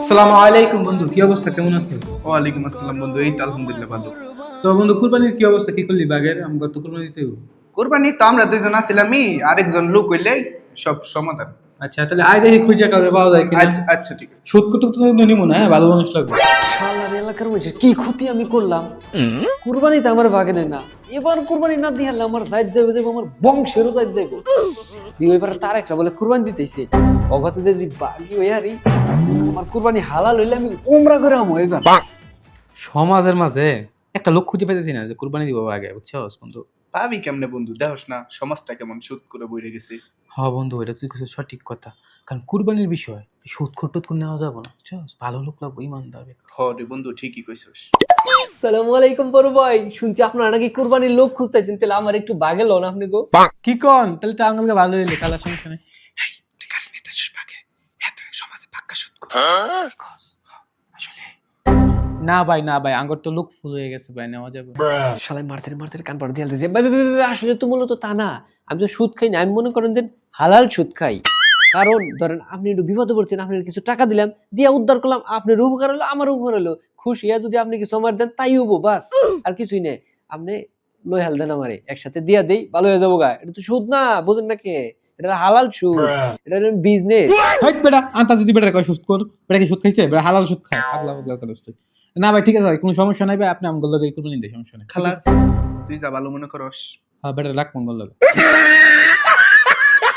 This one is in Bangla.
আসসালামু আলাইকুম বন্ধু, কি অবস্থা, কেমন আছিস? ওয়ালাইকুম আসসালাম বন্ধু, এই তো আলহামদুলিল্লাহ ভালো। তো বন্ধু, কুরবানির কি অবস্থা, কি করলি বাগের? আমার তো কুরবানি দিতে হইব। কোরবানি তো আমরা দুইজন আছিলামই, আরেকজন লোক হইলে সব সমাধান। আচ্ছা, তাহলে আয় দেখি খুঁজে কাউরে পাওয়া যায় কিনা। আচ্ছা আচ্ছা ঠিক আছে। সুদ কুটুক তো নিমু না, হ্যাঁ, ভালো মানুষ লাগবে। শালার এলাকার মানুষের কি ক্ষতি আমি করলাম? কুরবানিতে আমার বাগানে না, এবার কুরবানি না দিয়ে হারলে আমার জায়দ যাবে, আমার বংশেরও জায়দ যাইব। দিয়ে এবার তার একটা বলে কুরবানি দিতেছে, অগত যে বাগি হয়ে হারি, আমার কুরবানি হালাল হইলে আমি উমরা করে আমো এবার। সমাজের মাঝে একটা লোক খুঁজে পেতেছি না যে কুরবানি দিব আগে, বুঝছস বন্ধু? পাবি কেমনে বন্ধু, দেখোস না সমাজটা কেমন সুদ করে বইরে গেছে। বন্ধু, এটা তুই কিছু সঠিক কথা। কারণ কুরবানির বিষয় সুদ খুট করে নেওয়া যাবে না, বুঝছস? ভালো লোক লাগবে, ইমানদার ব্যক্তি। রে বন্ধু, ঠিকই কইছস। আসসালামু আলাইকুম বড় ভাই, শুনছি আপনারা নাকি কুরবানির লোক খুঁজতেছেন, তাহলে আমার একটু বাগে লন আপনি গো। কি কন? তাহলে তো আঙ্গুলকে ভালো হইলে কালা সমস্যা নেই। তুই কালি নিতেছিস বাগে, হ্যাঁ তো সমাজে পাক্কা সুদ করে। আসলে না ভাই, না ভাই, আঙ্গুর তো লোক ফুল হয়ে গেছে ভাই, নেওয়া যাবে। শালাই মারতে মারতে কান পাড় দিয়ে দিয়েছে। ভাই ভাই ভাই ভাই, আসলে তো মূলত তা না, আমি তো সুদ খাই না, আমি মনে করেন যে হালাল সুদ খাই। কারণ ধরেন আপনি একটু বিপদে পড়ছেন, আপনি কিছু টাকা দিলাম, দিয়া উদ্ধার করলাম, আপনার উপকার হলো আমার উপকার হলো, খুশি হয়ে যদি আপনি কিছু আমার দেন তাই হবো, বাস আর কিছুই নেই। আপনি লই হাল দেন আমারে, একসাথে দিয়া দেই, ভালো হয়ে যাবো গা। এটা তো সুদ না, বুঝেন না কে? এটা হালাল সুদ, এটা বিজনেস। হাইট বেটা, আন্তা যদি বেটা কয় সুদ কর, বেটা কি সুদ খাইছে? বেটা হালাল সুদ খায়, পাগলা পাগলা করছ তুই। না ভাই, ঠিক আছে ভাই, কোনো সমস্যা নাই ভাই, আপনি আমগুলো লাগে কুরবানি দেই, সমস্যা নাই। খালাস, তুই যা ভালো মনে করস। হ্যাঁ বেটা, রাখ মঙ্গল লাগে।